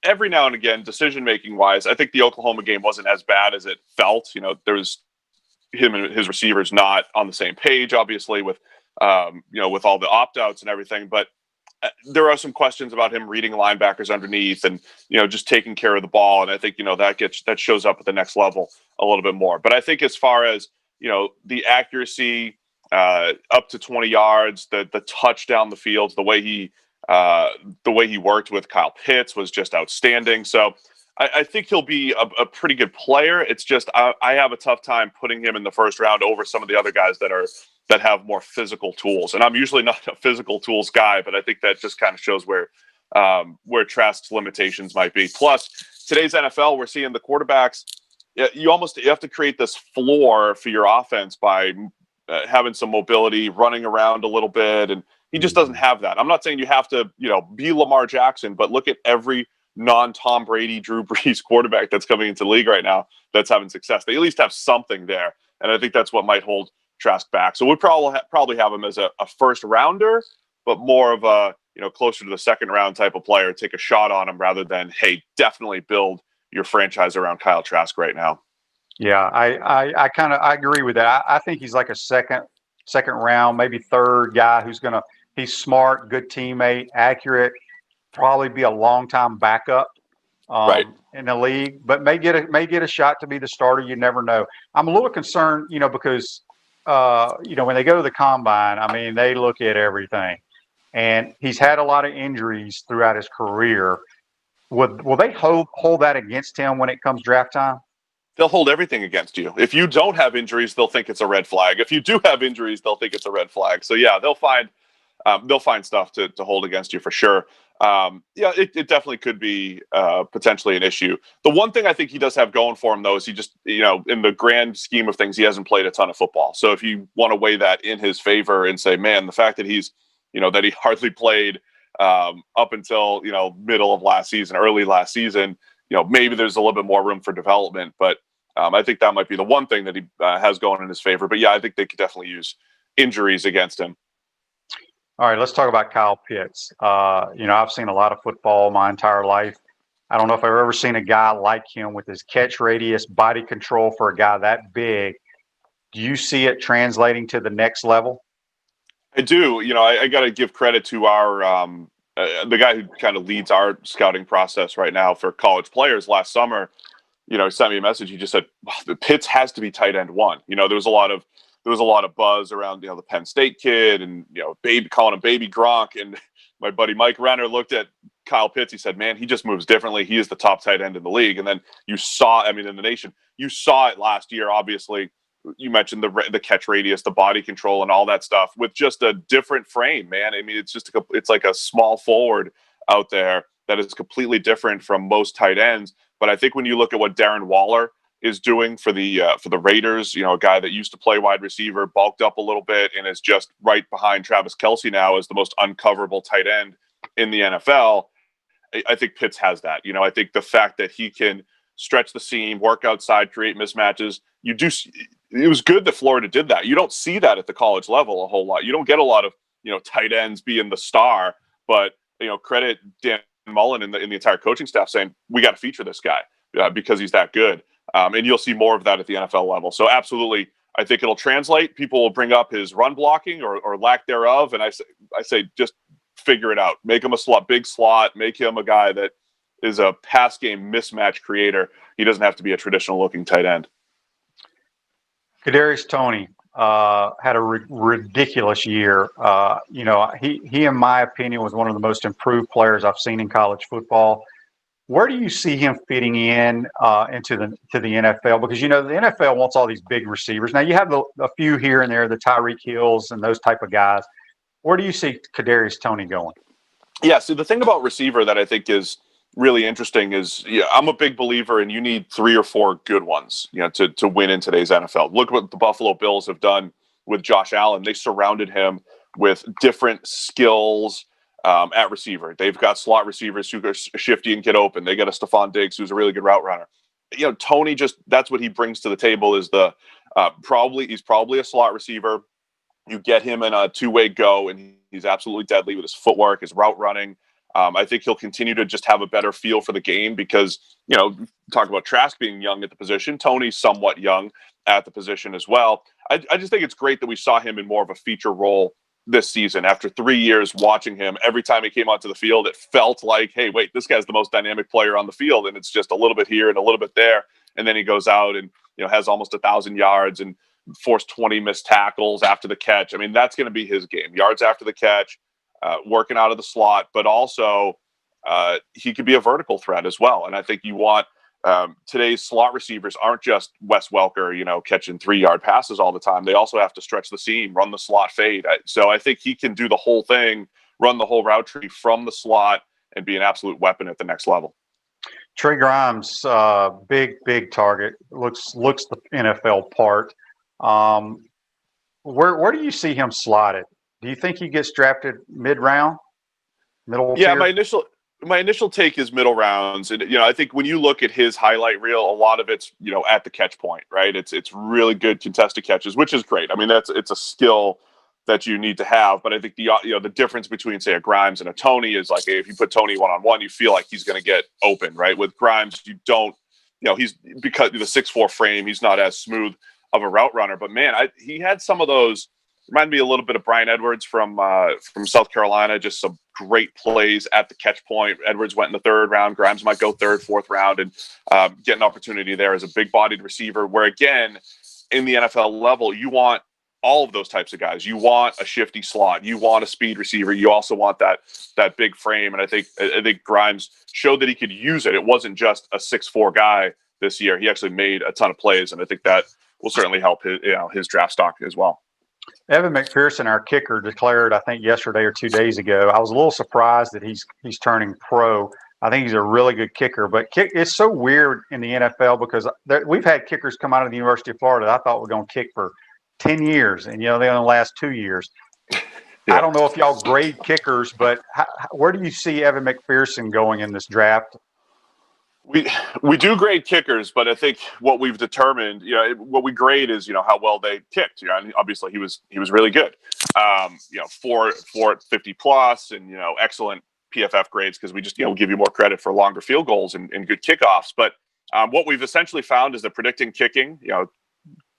every now and again, decision making wise, I think the Oklahoma game wasn't as bad as it felt. There was him and his receivers not on the same page, obviously with with all the opt outs and everything, but there are some questions about him reading linebackers underneath and, just taking care of the ball. And I think, that shows up at the next level a little bit more. But I think as far as, the accuracy up to 20 yards, the touch down the field, the way he worked with Kyle Pitts was just outstanding. So I think he'll be a pretty good player. It's just I have a tough time putting him in the first round over some of the other guys that have more physical tools. And I'm usually not a physical tools guy, but I think that just kind of shows where Trask's limitations might be. Plus, today's NFL, we're seeing the quarterbacks. You have to create this floor for your offense by having some mobility, running around a little bit, and he just doesn't have that. I'm not saying you have to, be Lamar Jackson, but look at every non-Tom Brady, Drew Brees quarterback that's coming into the league right now that's having success. They at least have something there, and I think that's what might hold Trask back. So we'll probably have him as a first rounder, but more of a closer to the second round type of player. Take a shot on him rather than, hey, definitely build your franchise around Kyle Trask right now. Yeah, I agree with that. I think he's like a second round, maybe third guy he's smart, good teammate, accurate, probably be a long time backup right in the league, but may get a shot to be the starter. You never know. I'm a little concerned, because when they go to the combine, I mean, they look at everything, and he's had a lot of injuries throughout his career. Will they hold that against him when it comes draft time? They'll hold everything against you. If you don't have injuries, they'll think it's a red flag. If you do have injuries, they'll think it's a red flag. So yeah, they'll find stuff to hold against you for sure. It definitely could be potentially an issue. The one thing I think he does have going for him, though, is he just, in the grand scheme of things, he hasn't played a ton of football. So if you want to weigh that in his favor and say, man, the fact that he's, that he hardly played up until, middle of last season, early last season, maybe there's a little bit more room for development. But I think that might be the one thing that he has going in his favor. But yeah, I think they could definitely use injuries against him. All right, let's talk about Kyle Pitts. I've seen a lot of football my entire life. I don't know if I've ever seen a guy like him with his catch radius, body control for a guy that big. Do you see it translating to the next level? I do. I got to give credit to our the guy who kind of leads our scouting process right now for college players. Last summer, he sent me a message. He just said, wow, the Pitts has to be tight end one. There was a lot of buzz around, the Penn State kid and, calling him baby Gronk. And my buddy Mike Renner looked at Kyle Pitts, he said, man, he just moves differently. He is the top tight end in the league. And then you saw, I mean, in the nation, you saw it last year, obviously. You mentioned the catch radius, the body control, and all that stuff with just a different frame, man. I mean, it's like a small forward out there that is completely different from most tight ends. But I think when you look at what Darren Waller is doing for the Raiders, you know, a guy that used to play wide receiver, bulked up a little bit, and is just right behind Travis Kelce now as the most uncoverable tight end in the NFL. I think Pitts has that. You know, I think the fact that he can stretch the seam, work outside, create mismatches. It was good that Florida did that. You don't see that at the college level a whole lot. You don't get a lot of, you know, tight ends being the star, but, you know, credit Dan Mullen and the entire coaching staff saying, we got to feature this guy because he's that good. And you'll see more of that at the NFL level. So absolutely, I think it'll translate. People will bring up his run blocking or lack thereof. And I say, just figure it out. Make him a big slot, make him a guy that is a pass game mismatch creator. He doesn't have to be a traditional looking tight end. Kadarius Toney had a ridiculous year. You know, he, in my opinion, was one of the most improved players I've seen in college football. Where do you see him fitting in into the NFL? Because, you know, the NFL wants all these big receivers. Now, you have a few here and there, the Tyreek Hills and those type of guys. Where do you see Kadarius Toney going? Yeah, so the thing about receiver that I think is really interesting is, yeah, I'm a big believer in you need 3 or 4 good ones, you know, to win in today's NFL. Look what the Buffalo Bills have done with Josh Allen. They surrounded him with different skills at receiver. They've got slot receivers who are shifty and get open. They got a Stephon Diggs who's a really good route runner. You know, Toney that's what he brings to the table is he's probably a slot receiver. You get him in a two-way go, and he's absolutely deadly with his footwork, his route running. I think he'll continue to just have a better feel for the game because, you know, talk about Trask being young at the position. Toney's somewhat young at the position as well. I just think it's great that we saw him in more of a feature role this season. After 3 years watching him, every time he came onto the field, it felt like, hey, wait, this guy's the most dynamic player on the field, and it's just a little bit here and a little bit there. And then he goes out and, you know, has almost 1,000 yards and forced 20 missed tackles after the catch. I mean, that's going to be his game. Yards after the catch, working out of the slot, but also he could be a vertical threat as well. And I think you want today's slot receivers aren't just Wes Welker, you know, catching 3-yard passes all the time. They also have to stretch the seam, run the slot fade. So I think he can do the whole thing, run the whole route tree from the slot and be an absolute weapon at the next level. Trey Grimes, big target, looks the NFL part. Where do you see him slotted? Do you think he gets drafted mid-round, middle tier? My initial take is middle rounds. And, you know, I think when you look at his highlight reel, a lot of it's, you know, at the catch point, right? It's really good contested catches, which is great. I mean, it's a skill that you need to have. But I think the difference between, say, a Grimes and a Toney is like, if you put Toney one-on-one, you feel like he's going to get open, right? With Grimes, you don't, you know, because of the 6'4" frame, he's not as smooth of a route runner. But man, he had some of those. Remind me a little bit of Brian Edwards from South Carolina. Just some great plays at the catch point. Edwards went in the 3rd round. Grimes might go 3rd, 4th round, and get an opportunity there as a big-bodied receiver. Where again, in the NFL level, you want all of those types of guys. You want a shifty slot. You want a speed receiver. You also want that big frame. And I think Grimes showed that he could use it. It wasn't just a 6'4" guy this year. He actually made a ton of plays, and I think that will certainly help his draft stock as well. Evan McPherson, our kicker, declared, I think yesterday or 2 days ago. I was a little surprised that he's turning pro. I think he's a really good kicker, but it's so weird in the NFL because we've had kickers come out of the University of Florida that I thought were going to kick for 10 years, and, you know, they only last 2 years. Yeah. I don't know if y'all grade kickers, but where do you see Evan McPherson going in this draft? We do grade kickers, but I think what we've determined, you know, what we grade is, you know, how well they kicked. You know, and obviously he was really good. You know, 450 plus, and, you know, excellent PFF grades because we just, you know, give you more credit for longer field goals and good kickoffs. But what we've essentially found is that predicting kicking, you know,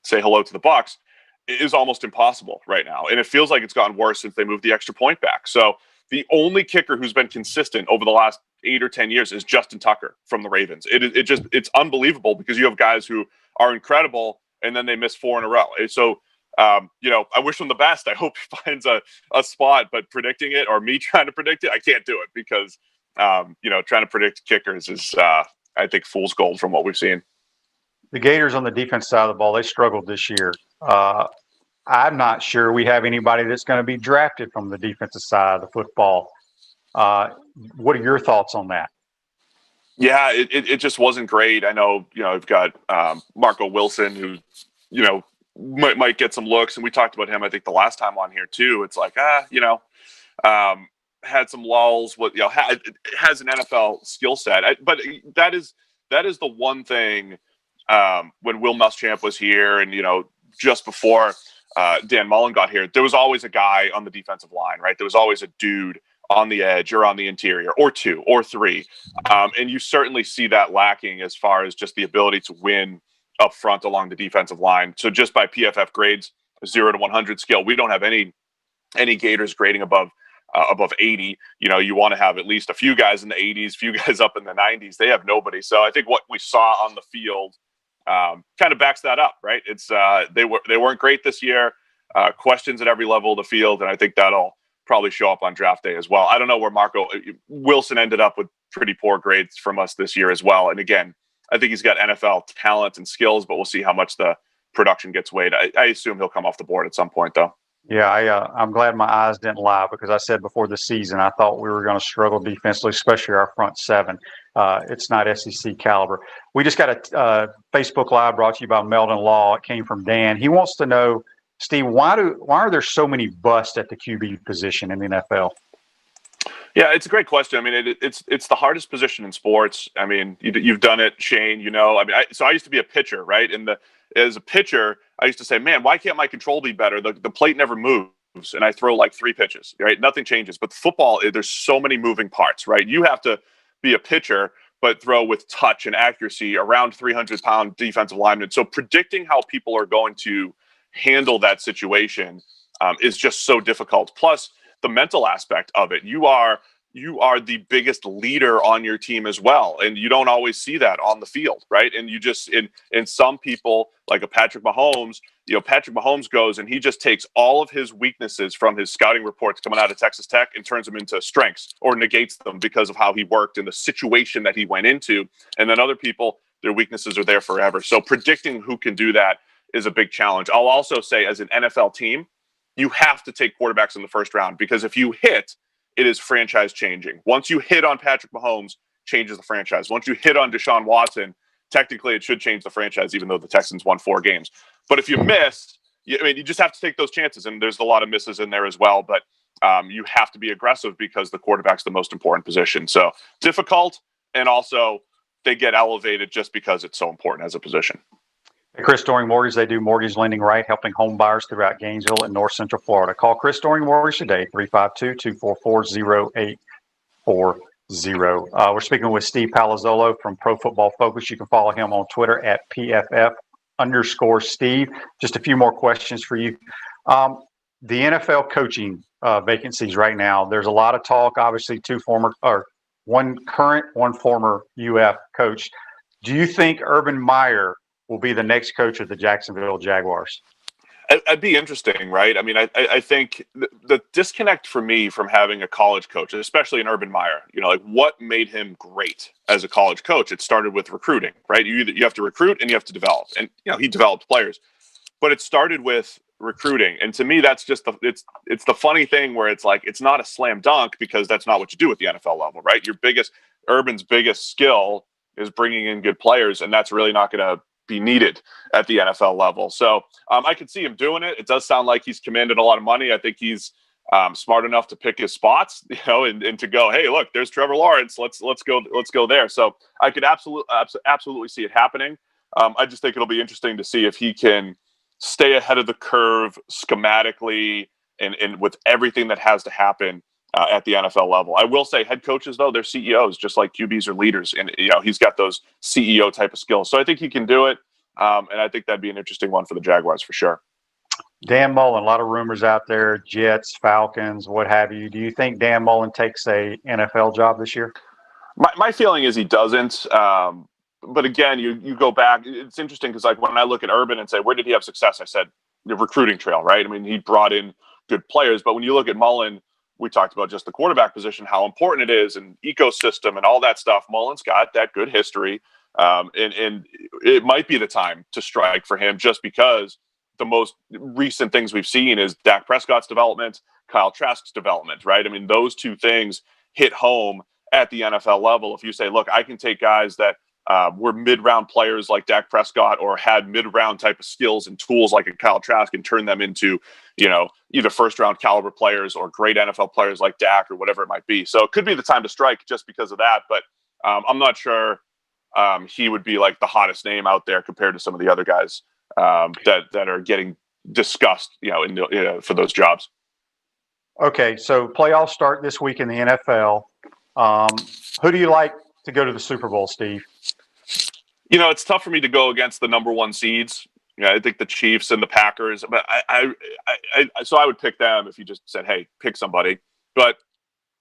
say hello to the Bucs, is almost impossible right now, and it feels like it's gotten worse since they moved the extra point back. So the only kicker who's been consistent over the last 8 or 10 years is Justin Tucker from the Ravens. It's unbelievable because you have guys who are incredible and then they miss 4 in a row. So, you know, I wish him the best. I hope he finds a spot, but predicting it or me trying to predict it, I can't do it because trying to predict kickers is, I think, fool's gold from what we've seen. The Gators on the defense side of the ball, they struggled this year. I'm not sure we have anybody that's going to be drafted from the defensive side of the football. What are your thoughts on that? Yeah, it just wasn't great. I know, you've got Marco Wilson, who, might get some looks. And we talked about him, I think, the last time on here, too. It's like, had some lulls, has an NFL skill set. But that is the one thing when Will Muschamp was here and, just before Dan Mullen got here, there was always a guy on the defensive line, right? There was always a dude on the edge or on the interior, or two or three. And you certainly see that lacking as far as just the ability to win up front along the defensive line. So just by PFF grades, 0 to 100 scale, we don't have any Gators grading above 80. You want to have at least a few guys in the 80s, few guys up in the 90s. They have nobody. So I think what we saw on the field kind of backs that up, right? It's they weren't great this year. Questions at every level of the field, and I think that'll probably show up on draft day as well. I don't know where Marco Wilson ended up with pretty poor grades from us this year as well. And again, I think he's got NFL talent and skills, but we'll see how much the production gets weighed. I assume he'll come off the board at some point, though. Yeah, I'm glad my eyes didn't lie, because I said before the season I thought we were going to struggle defensively, especially our front seven. It's not SEC caliber. We just got a Facebook Live brought to you by Meldon Law. It came from Dan. He wants to know, Steve, why are there so many busts at the QB position in the NFL? Yeah, it's a great question. I mean, it's the hardest position in sports. I mean, you've done it, Shane. So I used to be a pitcher, right? And as a pitcher, I used to say, man, why can't my control be better? The plate never moves, and I throw like 3 pitches, right? Nothing changes. But football, there's so many moving parts, right? You have to be a pitcher, but throw with touch and accuracy around 300-pound defensive linemen. So predicting how people are going to handle that situation is just so difficult. Plus, the mental aspect of it. You are the biggest leader on your team as well, and you don't always see that on the field, right? And you just in some people, like a Patrick Mahomes, Patrick Mahomes goes and he just takes all of his weaknesses from his scouting reports coming out of Texas Tech and turns them into strengths or negates them because of how he worked in the situation that he went into. And then other people, their weaknesses are there forever. So predicting who can do that is a big challenge. I'll also say, as an NFL team, you have to take quarterbacks in the first round, because if you hit, it is franchise changing. Once you hit on Patrick Mahomes, changes the franchise. Once you hit on Deshaun Watson, technically it should change the franchise, even though the Texans won 4 games. But if you miss, you just have to take those chances, and there's a lot of misses in there as well. But you have to be aggressive, because the quarterback's the most important position. So difficult, and also they get elevated just because it's so important as a position. At Chris Doring Mortgage, they do mortgage lending right, helping home buyers throughout Gainesville and North Central Florida. Call Chris Doring Mortgage today, 352-244-0840. We're speaking with Steve Palazzolo from Pro Football Focus. You can follow him on Twitter at PFF_Steve. Just a few more questions for you. The NFL coaching vacancies right now, there's a lot of talk, obviously, one current, one former UF coach. Do you think Urban Meyer will be the next coach of the Jacksonville Jaguars? It'd be interesting, right? I mean, I think the disconnect for me from having a college coach, especially an Urban Meyer, like what made him great as a college coach? It started with recruiting, right? You have to recruit and you have to develop, and he developed players, but it started with recruiting. And to me, that's just it's the funny thing where it's like, it's not a slam dunk, because that's not what you do at the NFL level, right? Urban's biggest skill is bringing in good players, and that's really not going to be needed at the NFL level. So I could see him doing it. It does sound like he's commanded a lot of money. I think he's smart enough to pick his spots, and to go, hey, look, there's Trevor Lawrence. Let's go there. So I could absolutely see it happening. I just think it'll be interesting to see if he can stay ahead of the curve schematically and with everything that has to happen at the NFL level. I will say, head coaches, though, they're CEOs, just like QBs are leaders, and he's got those CEO type of skills. So I think he can do it, and I think that'd be an interesting one for the Jaguars for sure. Dan Mullen, a lot of rumors out there, Jets, Falcons, what have you. Do you think Dan Mullen takes a NFL job this year? My feeling is he doesn't. But again, you go back. It's interesting because, like, when I look at Urban and say, where did he have success? I said the recruiting trail, right? I mean, he brought in good players, but when you look at Mullen, we talked about just the quarterback position, how important it is, and ecosystem and all that stuff. Mullen's got that good history, and it might be the time to strike for him, just because the most recent things we've seen is Dak Prescott's development, Kyle Trask's development, right? I mean, those two things hit home at the NFL level. If you say, look, I can take guys that were mid-round players like Dak Prescott, or had mid-round type of skills and tools like a Kyle Trask, and turn them into, either first-round caliber players or great NFL players like Dak, or whatever it might be. So it could be the time to strike just because of that. But I'm not sure he would be like the hottest name out there compared to some of the other guys that are getting discussed, for those jobs. Okay, so playoffs start this week in the NFL. Who do you like to go to the Super Bowl, Steve? It's tough for me to go against the number one seeds. I think the Chiefs and the Packers, but so I would pick them if you just said, hey, pick somebody. But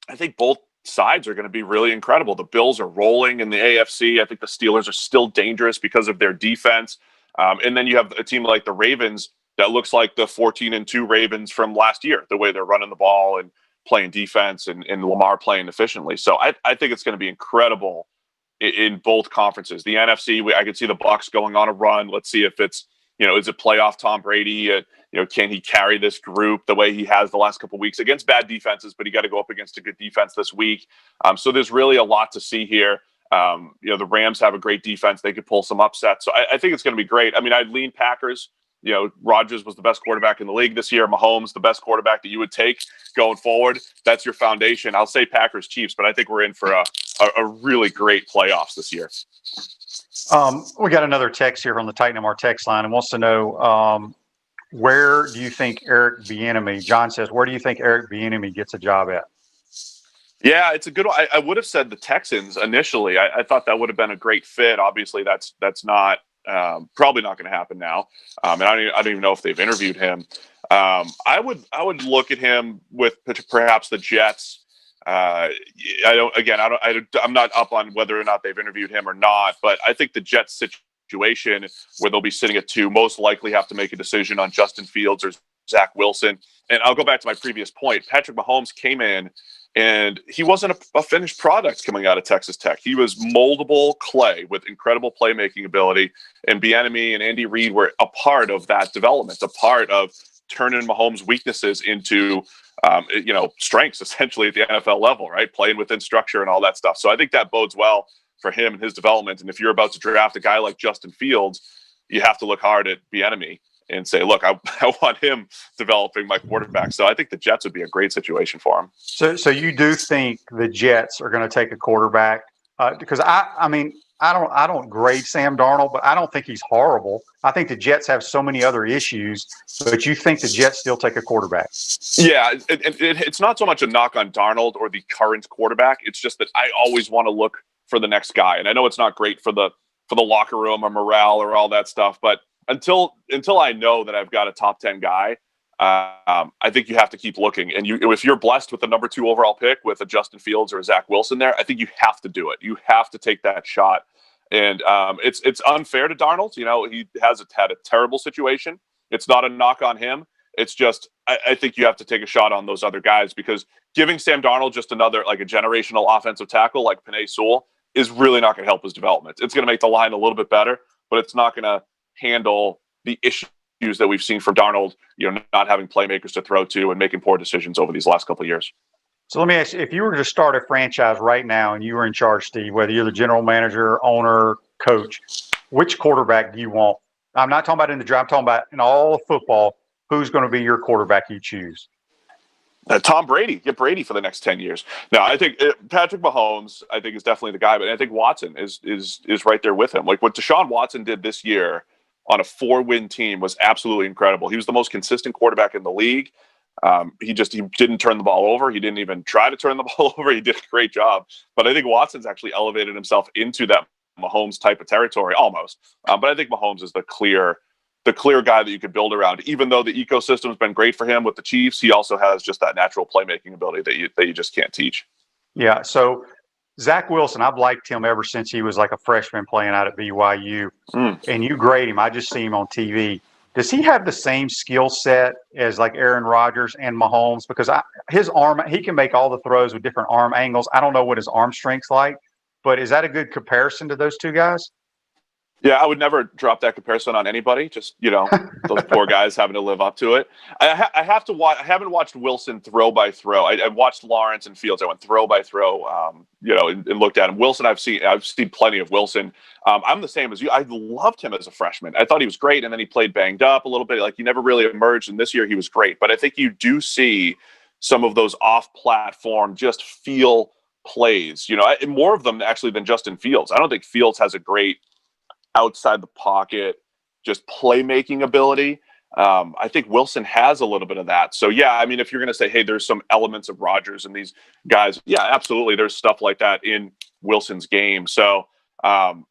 I think both sides are going to be really incredible. The Bills are rolling in the AFC. I think the Steelers are still dangerous because of their defense. And then you have a team like the Ravens that looks like the 14-2 Ravens from last year, the way they're running the ball and playing defense, and Lamar playing efficiently. So I think it's going to be incredible in both conferences. The NFC, I could see the Bucs going on a run. Let's see if it's, is it playoff Tom Brady? Can he carry this group the way he has the last couple of weeks against bad defenses? But he got to go up against a good defense this week. So there's really a lot to see here. The Rams have a great defense. They could pull some upsets. So I think it's going to be great. I mean, I'd lean Packers. Rodgers was the best quarterback in the league this year. Mahomes, the best quarterback that you would take going forward. That's your foundation. I'll say Packers, Chiefs, but I think we're in for a really great playoffs this year. We got another text here from the Titan MR text line and wants to know, where do you think Eric Bieniemy, John says, where do you think Eric Bieniemy gets a job at? Yeah, it's a good one. I would have said the Texans initially. I thought that would have been a great fit. Obviously, that's not probably not going to happen now. And I don't even know if they've interviewed him. I would look at him with perhaps the Jets. I'm not up on whether or not they've interviewed him or not, but I think the Jets situation where they'll be sitting at 2 most likely have to make a decision on Justin Fields or Zach Wilson. And I'll go back to my previous point. Patrick Mahomes came in, and he wasn't a finished product coming out of Texas Tech. He was moldable clay with incredible playmaking ability. And Bieniemy and Andy Reid were a part of that development, a part of turning Mahomes' weaknesses into, strengths essentially at the NFL level, right? Playing within structure and all that stuff. So I think that bodes well for him and his development. And if you're about to draft a guy like Justin Fields, you have to look hard at Bieniemy and say, look, I want him developing my quarterback. So I think the Jets would be a great situation for him. So you do think the Jets are going to take a quarterback? Because I don't grade Sam Darnold, but I don't think he's horrible. I think the Jets have so many other issues, but you think the Jets still take a quarterback? Yeah, it's not so much a knock on Darnold or the current quarterback. It's just that I always want to look for the next guy. And I know it's not great for the locker room or morale or all that stuff, but until I know that I've got a top 10 guy, I think you have to keep looking. And if you're blessed with the number 2 overall pick with a Justin Fields or a Zach Wilson there, I think you have to do it. You have to take that shot. And it's unfair to Darnold. He has had a terrible situation. It's not a knock on him. It's just I think you have to take a shot on those other guys, because giving Sam Darnold just another like a generational offensive tackle like Penei Sewell is really not going to help his development. It's going to make the line a little bit better, but it's not going to handle the issues that we've seen from Darnold, not having playmakers to throw to and making poor decisions over these last couple of years. So let me ask you, if you were to start a franchise right now and you were in charge, Steve, whether you're the general manager, owner, coach, which quarterback do you want? I'm not talking about in the draft, I'm talking about in all of football. Who's going to be your quarterback you choose? Tom Brady. Get Brady for the next 10 years. No, I think Patrick Mahomes, I think, is definitely the guy, but I think Watson is right there with him. Like what Deshaun Watson did this year on a 4-win team was absolutely incredible. He was the most consistent quarterback in the league. He didn't turn the ball over. He didn't even try to turn the ball over. He did a great job. But I think Watson's actually elevated himself into that Mahomes type of territory almost. But I think Mahomes is the clear guy that you could build around. Even though the ecosystem's been great for him with the Chiefs, he also has just that natural playmaking ability that you just can't teach. Yeah. So Zach Wilson, I've liked him ever since he was like a freshman playing out at BYU. And you grade him. I just see him on TV. Does he have the same skill set as like Aaron Rodgers and Mahomes? Because his arm, he can make all the throws with different arm angles. I don't know what his arm strength's like, but is that a good comparison to those two guys? Yeah, I would never drop that comparison on anybody. Just, those poor guys having to live up to it. I have to watch. I haven't watched Wilson throw by throw. I watched Lawrence and Fields. I went throw by throw, and looked at him. Wilson, I've seen plenty of Wilson. I'm the same as you. I loved him as a freshman. I thought he was great, and then he played banged up a little bit. Like, he never really emerged, and this year he was great. But I think you do see some of those off-platform just feel plays. More of them actually than Justin Fields. I don't think Fields has a great outside the pocket, just playmaking ability. I think Wilson has a little bit of that. So, yeah, I mean, if you're going to say, hey, there's some elements of Rodgers and these guys, yeah, absolutely. There's stuff like that in Wilson's game. So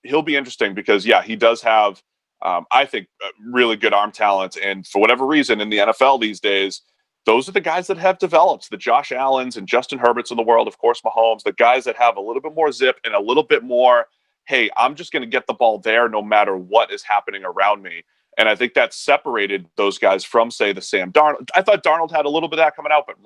he'll be interesting because, yeah, he does have, I think, really good arm talent. And for whatever reason in the NFL these days, those are the guys that have developed, the Josh Allens and Justin Herberts of the world, of course, Mahomes, the guys that have a little bit more zip and a little bit more, hey, I'm just going to get the ball there no matter what is happening around me. And I think that separated those guys from, say, the Sam Darnold. I thought Darnold had a little bit of that coming out, but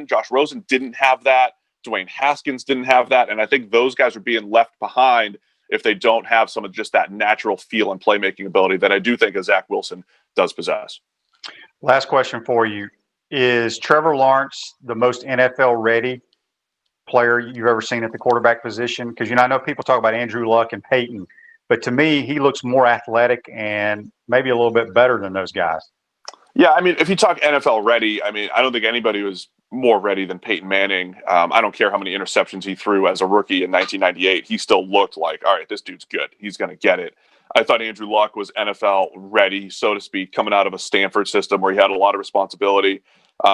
Josh Rosen didn't have that. Dwayne Haskins didn't have that. And I think those guys are being left behind if they don't have some of just that natural feel and playmaking ability that I do think Zach Wilson does possess. Last question for you. Is Trevor Lawrence the most NFL ready player you've ever seen at the quarterback position? Because, I know people talk about Andrew Luck and Peyton, but to me, he looks more athletic and maybe a little bit better than those guys. Yeah, I mean, if you talk NFL ready, I mean, I don't think anybody was more ready than Peyton Manning. I don't care how many interceptions he threw as a rookie in 1998. He still looked like, all right, this dude's good. He's going to get it. I thought Andrew Luck was NFL ready, so to speak, coming out of a Stanford system where he had a lot of responsibility.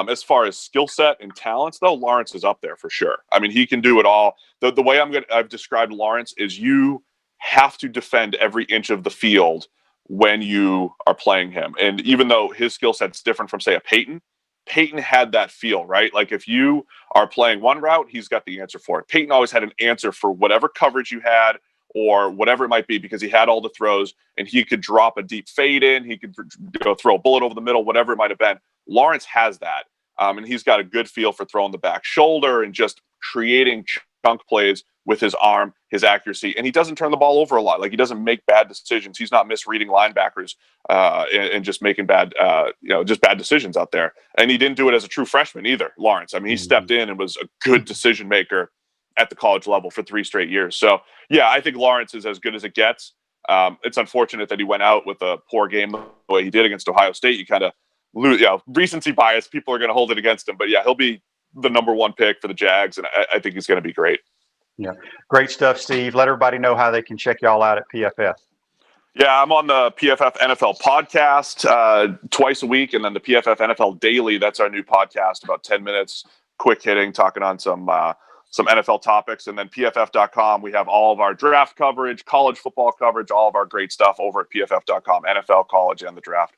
As far as skill set and talents, though, Lawrence is up there for sure. I mean, he can do it all. The way I've described Lawrence is you have to defend every inch of the field when you are playing him. And even though his skill set's different from, say, a Peyton had that feel, right? Like, if you are playing one route, he's got the answer for it. Peyton always had an answer for whatever coverage you had or whatever it might be, because he had all the throws and he could drop a deep fade in. He could go throw a bullet over the middle, whatever it might have been. Lawrence has that. And he's got a good feel for throwing the back shoulder and just creating chunk plays with his arm, his accuracy. And he doesn't turn the ball over a lot. Like, he doesn't make bad decisions. He's not misreading linebackers and just making bad decisions out there. And he didn't do it as a true freshman either, Lawrence. I mean, he stepped in and was a good decision maker at the college level for 3 straight years. So, yeah, I think Lawrence is as good as it gets. It's unfortunate that he went out with a poor game the way he did against Ohio State. You kind of lose, recency bias. People are going to hold it against him. But, yeah, he'll be the number 1 pick for the Jags, and I think he's going to be great. Yeah, great stuff, Steve. Let everybody know how they can check y'all out at PFF. Yeah, I'm on the PFF NFL podcast twice a week, and then the PFF NFL Daily. That's our new podcast, about 10 minutes, quick hitting, talking on some NFL topics. And then PFF.com, we have all of our draft coverage, college football coverage, all of our great stuff over at PFF.com, NFL, college, and the draft.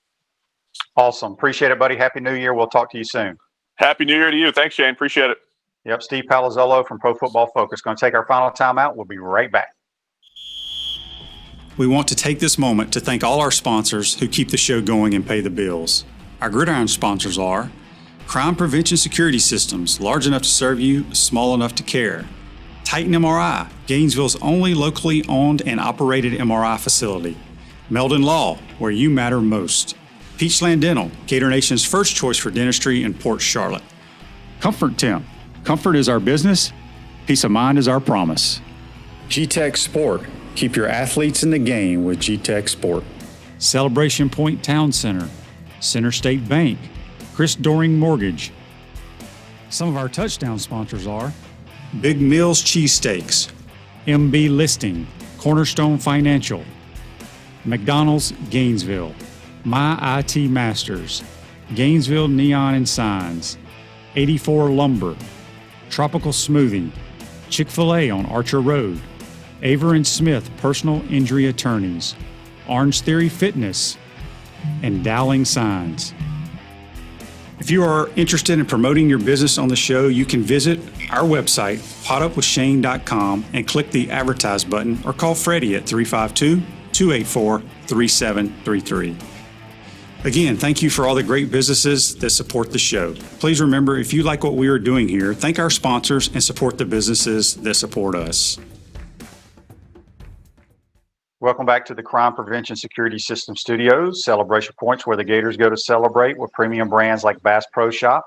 Awesome. Appreciate it, buddy. Happy New Year. We'll talk to you soon. Happy New Year to you. Thanks, Shane. Appreciate it. Yep, Steve Palazzolo from Pro Football Focus. Going to take our final timeout. We'll be right back. We want to take this moment to thank all our sponsors who keep the show going and pay the bills. Our gridiron sponsors are Crime Prevention Security Systems, large enough to serve you, small enough to care. Titan MRI, Gainesville's only locally owned and operated MRI facility. Meldon Law, where you matter most. Peachland Dental, Gator Nation's first choice for dentistry in Port Charlotte. Comfort Temp, comfort is our business, peace of mind is our promise. G-Tech Sport, keep your athletes in the game with G-Tech Sport. Celebration Point Town Center, Center State Bank, Chris Doring Mortgage. Some of our touchdown sponsors are Big Mills Cheesesteaks, MB Listing, Cornerstone Financial, McDonald's Gainesville, My IT Masters, Gainesville Neon and Signs, 84 Lumber, Tropical Smoothie, Chick-fil-A on Archer Road, Aver and Smith Personal Injury Attorneys, Orange Theory Fitness, and Dowling Signs. If you are interested in promoting your business on the show, you can visit our website, potupwithshane.com, and click the advertise button or call Freddie at 352-284-3733. Again, thank you for all the great businesses that support the show. Please remember, if you like what we are doing here, thank our sponsors and support the businesses that support us. Welcome back to the Crime Prevention Security System Studios, celebration points where the Gators go to celebrate with premium brands like Bass Pro Shop,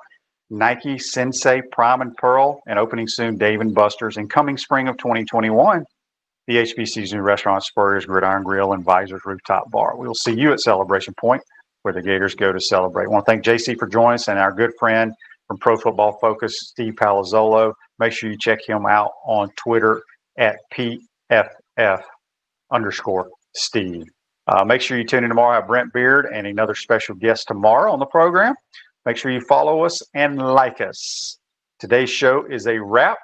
Nike, Sensei, Prime and Pearl, and opening soon Dave & Buster's. And coming spring of 2021, the HBC's new restaurant, Spurrier's Gridiron Grill, and Visor's Rooftop Bar. We will see you at Celebration Point, where the Gators go to celebrate. I want to thank JC for joining us and our good friend from Pro Football Focus, Steve Palazzolo. Make sure you check him out on Twitter at PFF_Steve. Make sure you tune in tomorrow. I have Brent Beard and another special guest tomorrow on the program. Make sure you follow us and like us. Today's show is a wrap,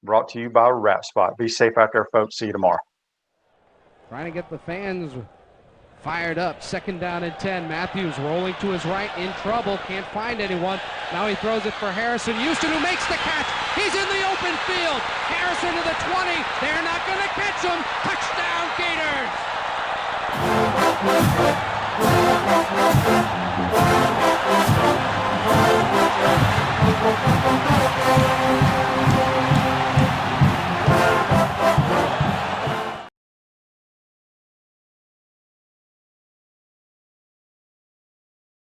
brought to you by Wrap Spot. Be safe out there, folks. See you tomorrow. Trying to get the fans fired up. 2nd down and 10. Matthews rolling to his right, in trouble. Can't find anyone. Now he throws it for Harrison Houston, who makes the catch. He's in the open field. Harrison to the 20. They're not going to catch him. Touchdown, Gators!